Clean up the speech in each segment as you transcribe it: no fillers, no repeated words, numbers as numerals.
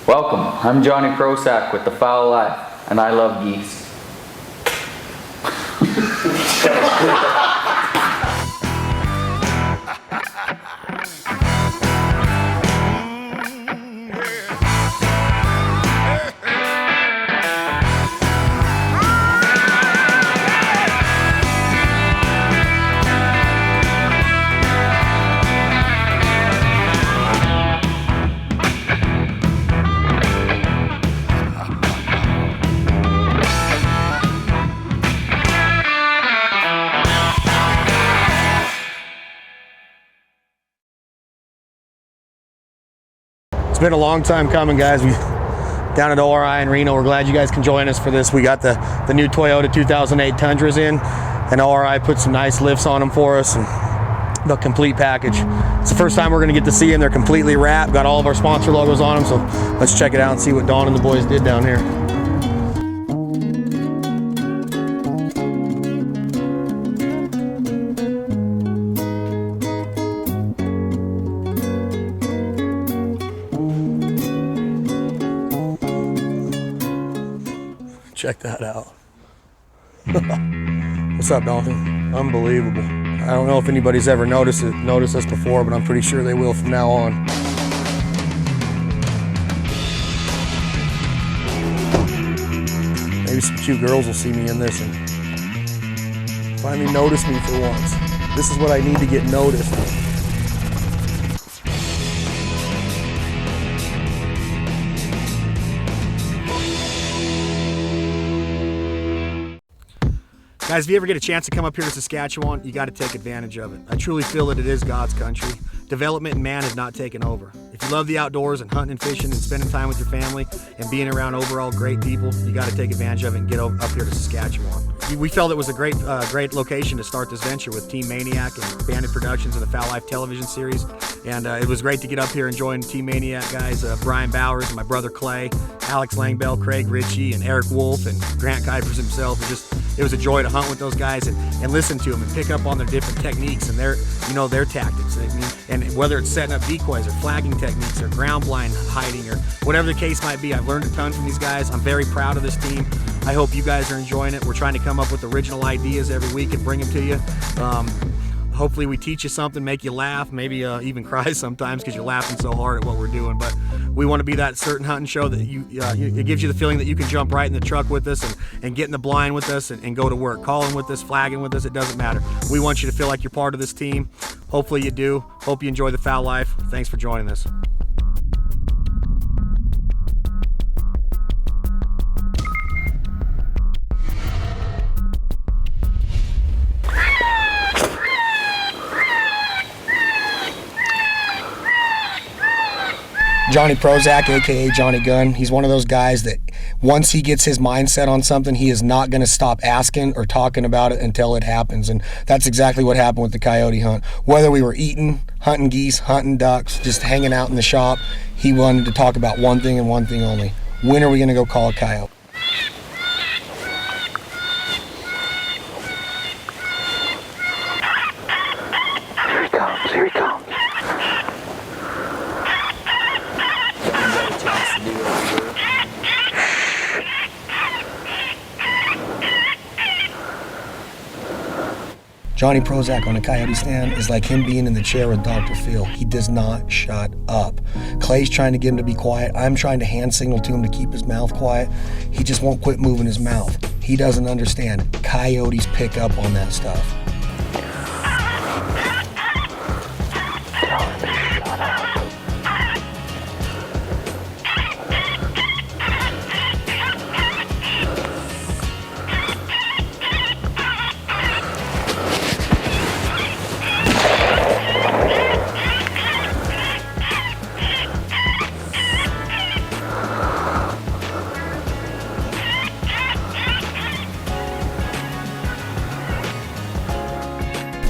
Welcome, I'm Johnny Prosak with the Fowl Life, and I love geese. It's been a long time coming, guys. We down at ORI in Reno. We're glad you guys can join us for this. We got the new Toyota 2008 Tundras in, and ORI put some nice lifts on them for us, and the complete package. It's the first time we're going to get to see them. They're completely wrapped, got all of our sponsor logos on them, so let's check it out and see what Dawn and the boys did down here. Check that out. What's up, Dalton? Unbelievable. I don't know if anybody's ever noticed us before, but I'm pretty sure they will from now on. Maybe some cute girls will see me in this and finally notice me for once. This is what I need to get noticed. Guys, if you ever get a chance to come up here to Saskatchewan, you got to take advantage of it. I truly feel that it is God's country. Development and man has not taken over. If you love the outdoors and hunting and fishing and spending time with your family and being around overall great people, you got to take advantage of it and get up here to Saskatchewan. We felt it was a great location to start this venture with Team Maniac and Bandit Productions and the Fowl Life television series. And it was great to get up here and join Team Maniac guys, Brian Bowers and my brother Clay, Alex Langbell, Craig Ritchie, and Eric Wolf, and Grant Kuipers himself. It was a joy to hunt with those guys and listen to them and pick up on their different techniques and their tactics. And whether it's setting up decoys or flagging techniques or ground blind hiding or whatever the case might be, I've learned a ton from these guys. I'm very proud of this team. I hope you guys are enjoying it. We're trying to come up with original ideas every week and bring them to you. Hopefully we teach you something, make you laugh, maybe even cry sometimes because you're laughing so hard at what we're doing. But we want to be that certain hunting show that it gives you the feeling that you can jump right in the truck with us and get in the blind with us and go to work. Calling with us, flagging with us, it doesn't matter. We want you to feel like you're part of this team. Hopefully you do. Hope you enjoy the Fowl Life. Thanks for joining us. Johnny Prosak, aka Johnny Gunn, he's one of those guys that once he gets his mindset on something, he is not going to stop asking or talking about it until it happens. And that's exactly what happened with the coyote hunt. Whether we were eating, hunting geese, hunting ducks, just hanging out in the shop, he wanted to talk about one thing and one thing only. When are we going to go call a coyote? Here he comes, here he comes. Johnny Prosak on a coyote stand is like him being in the chair with Dr. Phil. He does not shut up. Clay's trying to get him to be quiet. I'm trying to hand signal to him to keep his mouth quiet. He just won't quit moving his mouth. He doesn't understand. Coyotes pick up on that stuff.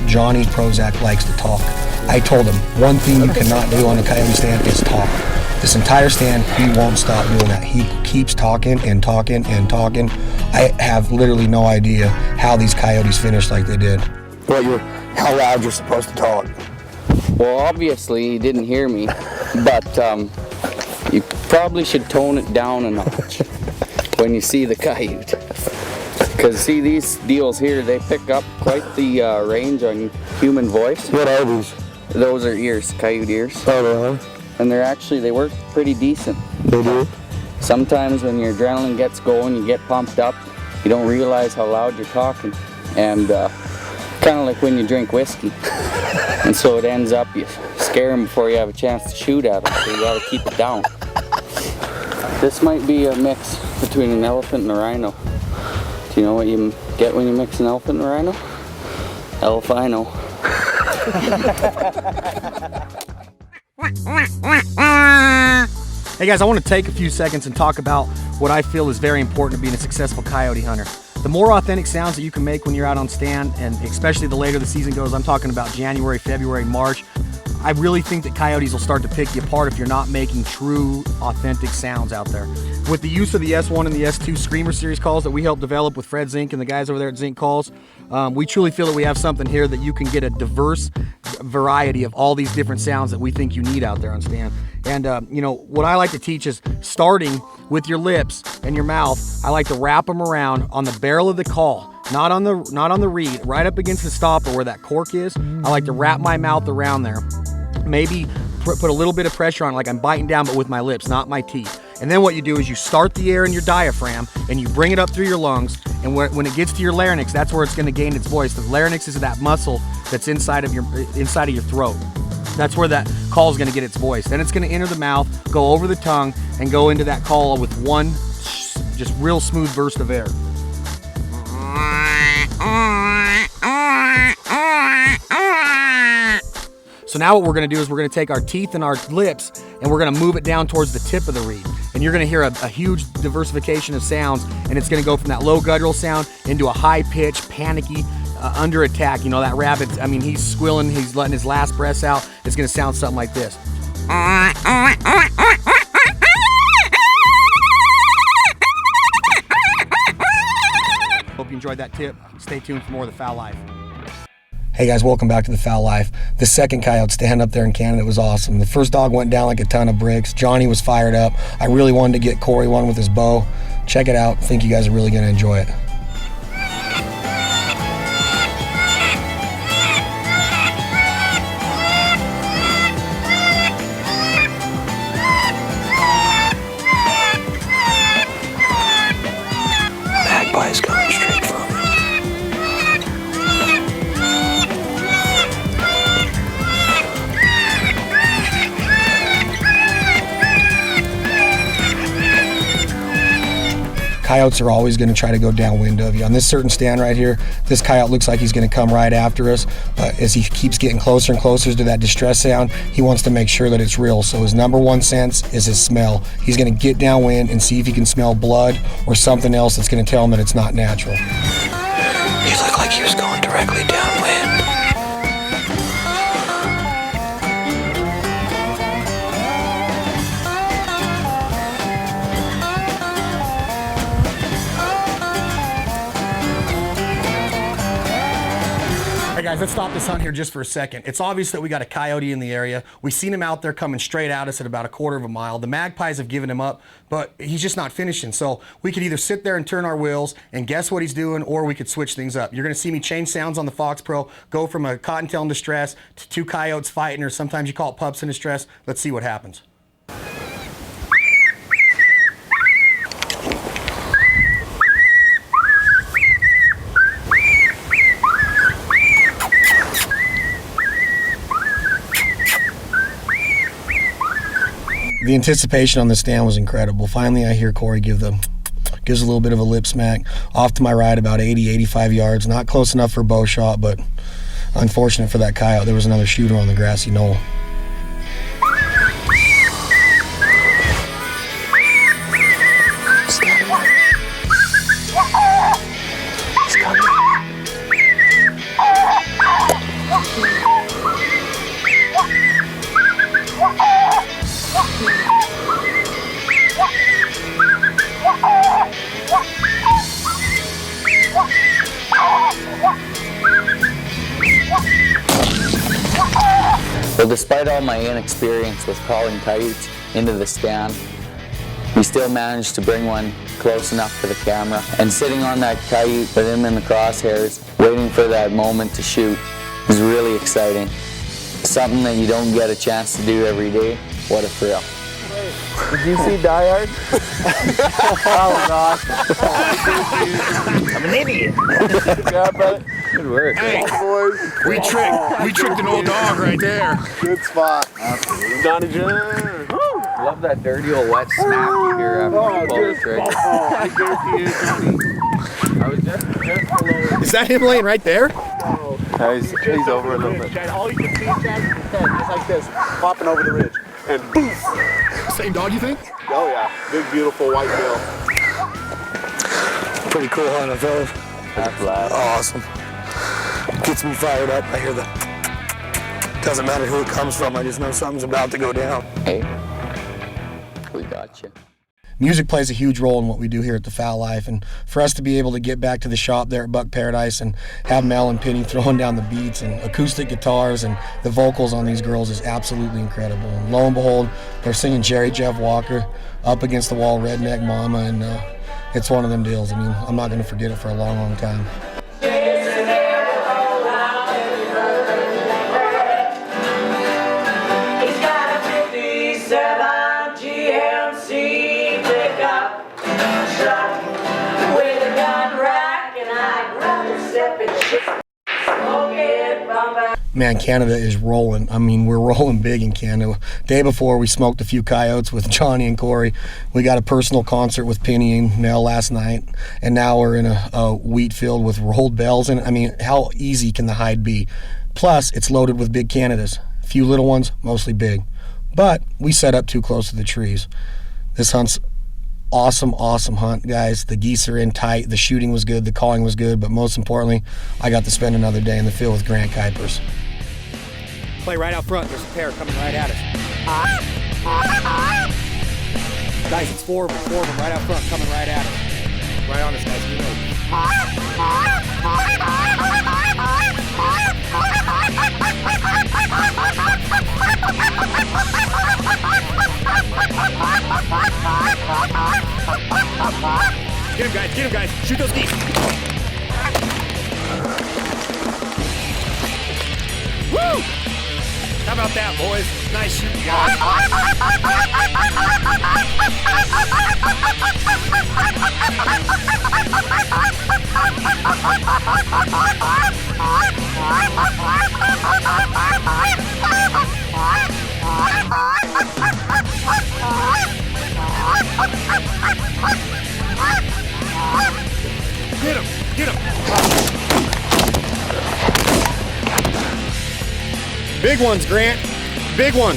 Johnny Prosak likes to talk. I told him, one thing you cannot do on a coyote stand is talk. This entire stand, he won't stop doing that. He keeps talking and talking and talking. I have literally no idea how these coyotes finished like they did. How loud you're supposed to talk. Well, obviously he didn't hear me, but You probably should tone it down a notch when you see the coyote. Because see, these deals here, they pick up quite the range on human voice. What are these? Those are ears, coyote ears. Oh, And they work pretty decent. they do? Sometimes when your adrenaline gets going, you get pumped up, you don't realize how loud you're talking. And kind of like when you drink whiskey. And so it ends up, you scare them before you have a chance to shoot at them, so you gotta keep it down. This might be a mix between an elephant and a rhino. Do you know what you get when you mix an elephant and a rhino? Elfino. Hey guys, I want to take a few seconds and talk about what I feel is very important to being a successful coyote hunter. The more authentic sounds that you can make when you're out on stand, and especially the later the season goes, I'm talking about January, February, March, I really think that coyotes will start to pick you apart if you're not making true, authentic sounds out there. With the use of the S1 and the S2 Screamer series calls that we helped develop with Fred Zink and the guys over there at Zink Calls, we truly feel that we have something here that you can get a diverse variety of all these different sounds that we think you need out there on stand. And you know, what I like to teach is starting with your lips and your mouth. I like to wrap them around on the barrel of the call, not on the reed, right up against the stopper where that cork is. I like to wrap my mouth around there. Maybe put a little bit of pressure on it, like I'm biting down, but with my lips, not my teeth. And then what you do is you start the air in your diaphragm and you bring it up through your lungs. And when it gets to your larynx, that's where it's going to gain its voice. The larynx is that muscle that's inside of your throat. That's where that call is going to get its voice. Then it's going to enter the mouth, go over the tongue, and go into that call with one just real smooth burst of air. So now what we're going to do is we're going to take our teeth and our lips and we're going to move it down towards the tip of the reed. And you're going to hear a huge diversification of sounds, and it's going to go from that low guttural sound into a high-pitched, panicky, under attack. You know, that rabbit, I mean, he's squealing, he's letting his last breaths out. It's going to sound something like this. Hope you enjoyed that tip. Stay tuned for more of the Fowl Life. Hey guys, welcome back to the Fowl Life. The second coyote stand up there in Canada was awesome. The first dog went down like a ton of bricks. Johnny was fired up. I really wanted to get Corey one with his bow. Check it out. I think you guys are really going to enjoy it. Magpie's coming straight from it. Coyotes are always going to try to go downwind of you. On this certain stand right here, this coyote looks like he's going to come right after us, but as he keeps getting closer and closer to that distress sound, he wants to make sure that it's real. So his number one sense is his smell. He's going to get downwind and see if he can smell blood or something else that's going to tell him that it's not natural. He looked like he was going directly downwind. Hey guys, let's stop this hunt here just for a second. It's obvious that we got a coyote in the area. We seen him out there coming straight at us at about a quarter of a mile. The magpies have given him up, but he's just not finishing. So we could either sit there and turn our wheels and guess what he's doing, or we could switch things up. You're gonna see me change sounds on the Fox Pro, go from a cottontail in distress to two coyotes fighting, or sometimes you call it pups in distress. Let's see what happens. The anticipation on the stand was incredible. Finally, I hear Corey gives a little bit of a lip smack off to my right, about 80, 85 yards. Not close enough for a bow shot, but unfortunate for that coyote. There was another shooter on the grassy knoll. Well, despite all my inexperience with calling coyotes, into the stand. We still managed to bring one close enough to the camera. And sitting on that coyote with him in the crosshairs, waiting for that moment to shoot, is really exciting. Something that you don't get a chance to do every day. What a thrill. Did you see Die Hard? That was awesome. I'm an idiot. Yeah, brother. Good work. Hey, Boys. we tricked an old dog right there. Good spot. Johnny John. Love that dirty old wet snap you hear after you pull the trigger. I guarantee you, Johnny. I was just below. Is that him laying right there? He's over a little bit. Chad, all you can see, Chad, is his head, just like this, popping over the ridge. And boom! Same dog, you think? Oh yeah, big beautiful white bill. Pretty cool hunting, fellas. That's loud. Awesome. Gets me fired up. I hear the. Doesn't matter who it comes from. I just know something's about to go down. Hey, we got you. Music plays a huge role in what we do here at the Fowl Life, and for us to be able to get back to the shop there at Buck Paradise and have Mel and Penny throwing down the beats and acoustic guitars and the vocals on these girls is absolutely incredible. And lo and behold, they're singing Jerry Jeff Walker, Up Against the Wall, Redneck Mama, and it's one of them deals. I mean, I'm not going to forget it for a long, long time. He's got a 57 GMC pickup truck with a gun rack, and I'd rather step in shit. Smoking bumper. Man, Canada is rolling. I mean, we're rolling big in Canada. Day before, we smoked a few coyotes with Johnny and Corey. We got a personal concert with Penny and Mel last night, and now we're in a wheat field with rolled bells. And I mean, how easy can the hide be? Plus, it's loaded with big Canadas. A few little ones, mostly big. But we set up too close to the trees. This hunt's awesome, awesome hunt, guys. The geese are in tight. The shooting was good. The calling was good. But most importantly, I got to spend another day in the field with Grant Kuipers. Play right out front. There's a pair coming right at us. Guys, it's four of them right out front, coming right at us. Right on us, guys. Get ready. Get him, guys. Shoot those geese. Woo! How about that, boys? Nice shooting, guys. Get him. Big ones, Grant. Big one.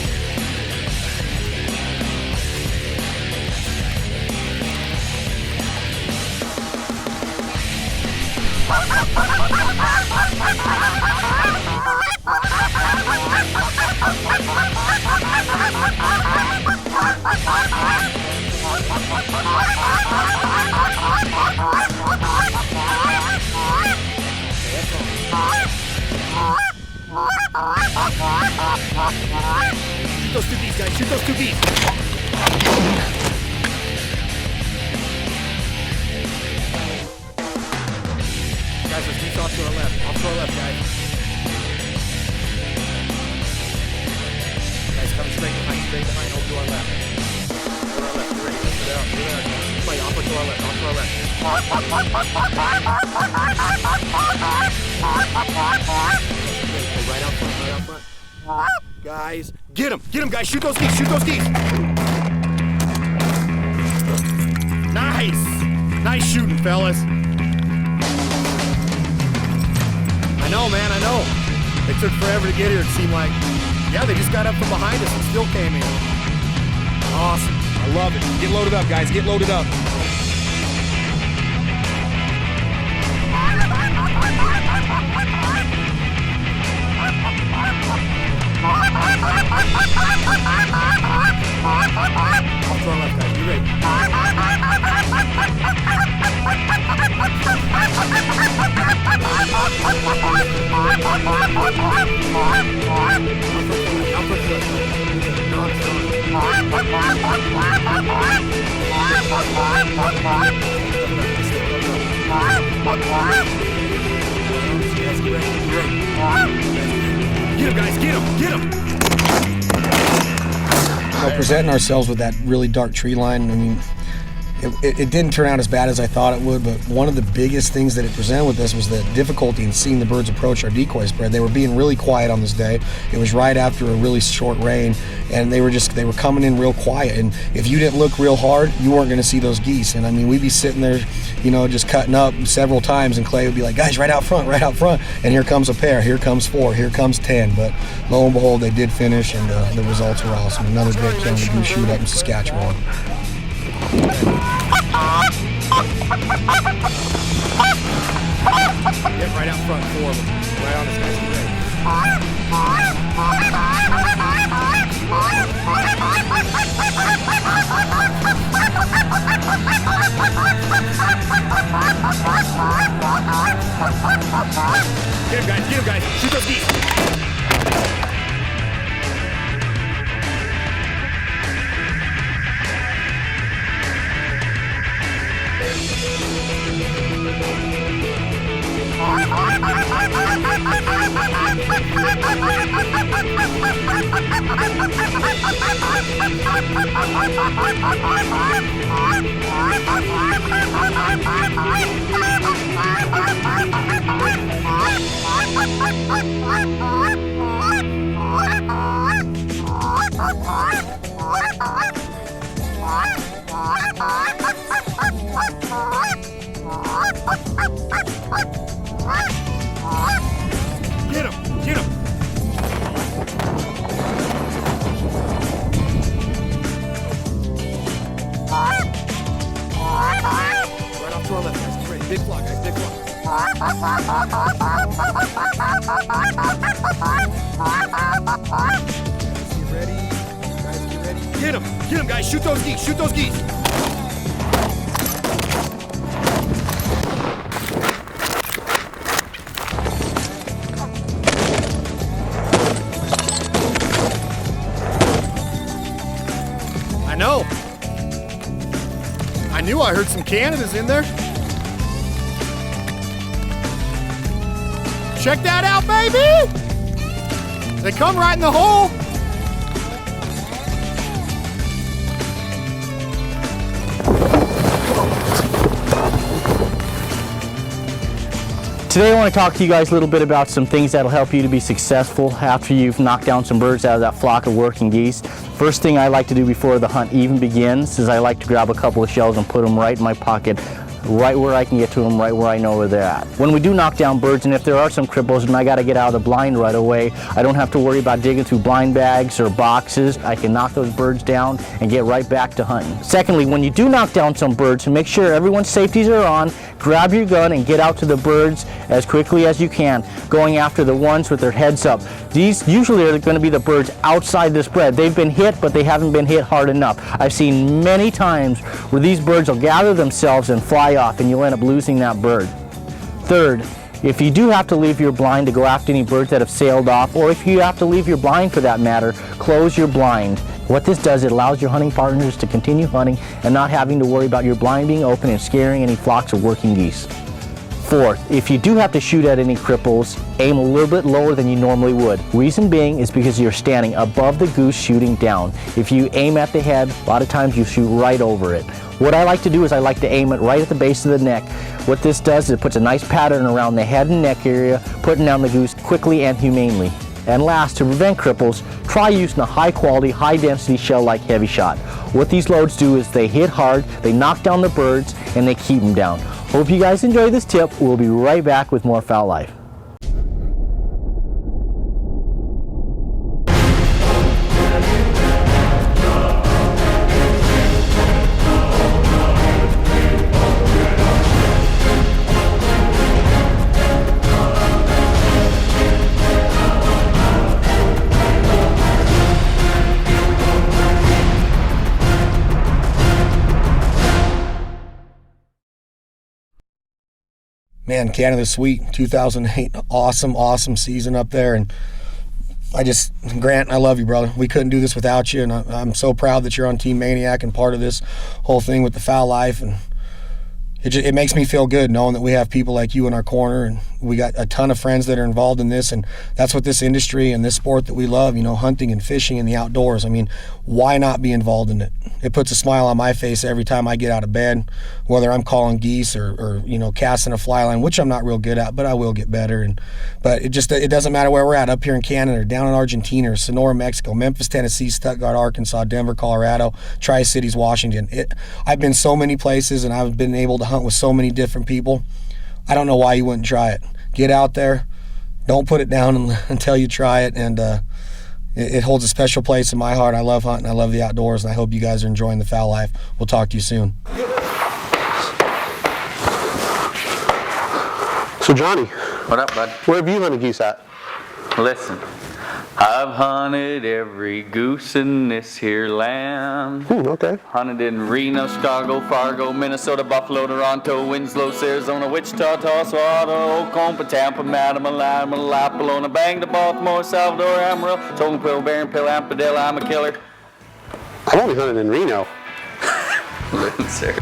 Shoot those two bees, guys. Shoot those two bees. Guys, there's geese off to our left. Off to our left, guys. Guys, coming straight behind. Over to our left. To our left. Get ready. Lift it out. Get it out. Play off to our left. Off to our left. Okay, right out front. Right out front. Guys, get him, guys. Shoot those geese. Nice shooting, fellas. I know, man, I know. It took forever to get here, it seemed like. Yeah, they just got up from behind us and still came in. Awesome. I love it. Get loaded up, guys. Get loaded up. Off to our left, guys. Be ready. Out front. Get him, guys, get him, get him! Presenting ourselves with that really dark tree line, I mean, it didn't turn out as bad as I thought it would, but one of the biggest things that it presented with us was the difficulty in seeing the birds approach our decoy spread. They were being really quiet on this day. It was right after a really short rain, and they were coming in real quiet, and if you didn't look real hard, you weren't going to see those geese. And I mean, we'd be sitting there, you know, just cutting up several times, and Clay would be like, guys, right out front, and here comes a pair, here comes 4, here comes 10, but lo and behold, they did finish, and the results were awesome. Another great kill in the goose shoot up in Saskatchewan. Get right out front, 4 of them. Right on this guy's head. Get him, guys. Shoot those geese. Get him! Right off to our left, guys. Get ready. Big flock, guys. Big flock. Guys, get ready. Get him! Get him, guys! Shoot those geese! Shoot those geese! No. I knew I heard some Canadas in there. Check that out, baby! They come right in the hole. Today I want to talk to you guys a little bit about some things that'll help you to be successful after you've knocked down some birds out of that flock of working geese. First thing I like to do before the hunt even begins is I like to grab a couple of shells and put them right in my pocket, right where I can get to them, right where I know where they're at. When we do knock down birds, and if there are some cripples and I got to get out of the blind right away, I don't have to worry about digging through blind bags or boxes. I can knock those birds down and get right back to hunting. Secondly, when you do knock down some birds, make sure everyone's safeties are on, grab your gun and get out to the birds as quickly as you can, going after the ones with their heads up. These usually are going to be the birds outside the spread. They've been hit, but they haven't been hit hard enough. I've seen many times where these birds will gather themselves and fly off, and you'll end up losing that bird. Third, if you do have to leave your blind to go after any birds that have sailed off, or if you have to leave your blind for that matter, close your blind. What this does, it allows your hunting partners to continue hunting and not having to worry about your blind being open and scaring any flocks of working geese. Fourth, if you do have to shoot at any cripples, aim a little bit lower than you normally would. Reason being is because you're standing above the goose shooting down. If you aim at the head, a lot of times you shoot right over it. What I like to do is I like to aim it right at the base of the neck. What this does is it puts a nice pattern around the head and neck area, putting down the goose quickly and humanely. And last, to prevent cripples, try using a high quality, high density shell like heavy shot. What these loads do is they hit hard, they knock down the birds, and they keep them down. Hope you guys enjoyed this tip. We'll be right back with more Fowl Life. Man, Canada's sweet. 2008, awesome season up there, and Grant, I love you, brother. We couldn't do this without you, and I'm so proud that you're on Team Maniac and part of this whole thing with the Fowl life. And it makes me feel good knowing that we have people like you in our corner, and we got a ton of friends that are involved in this, and that's what this industry and this sport that we love, hunting and fishing and the outdoors. I mean, why not be involved in it? It puts a smile on my face every time I get out of bed, whether I'm calling geese or casting a fly line, which I'm not real good at, but I will get better. But it doesn't matter where we're at, up here in Canada or down in Argentina or Sonora, Mexico, Memphis, Tennessee, Stuttgart, Arkansas, Denver, Colorado, Tri-Cities, Washington. I've been so many places, and I've been able to hunt with so many different people. I don't know why you wouldn't try it. Get out there. Don't put it down until you try it. And it holds a special place in my heart. I love hunting. I love the outdoors. And I hope you guys are enjoying the Fowl life. We'll talk to you soon. So Johnny, What up, bud? where have you hunted geese at? Listen, I've hunted every goose in this here land. Okay. Hunted in Reno, Chicago, Fargo, Minnesota, Buffalo, Toronto, Winslow, Arizona, Wichita, Tulsa, Oklahoma, Tampa, Madama, Lima, Lapalona, Bangor, Baltimore, Salvador, Amarillo, Tonopil, Barronville, Ampadilla. I'm a killer. I've only hunted in Reno. Loser.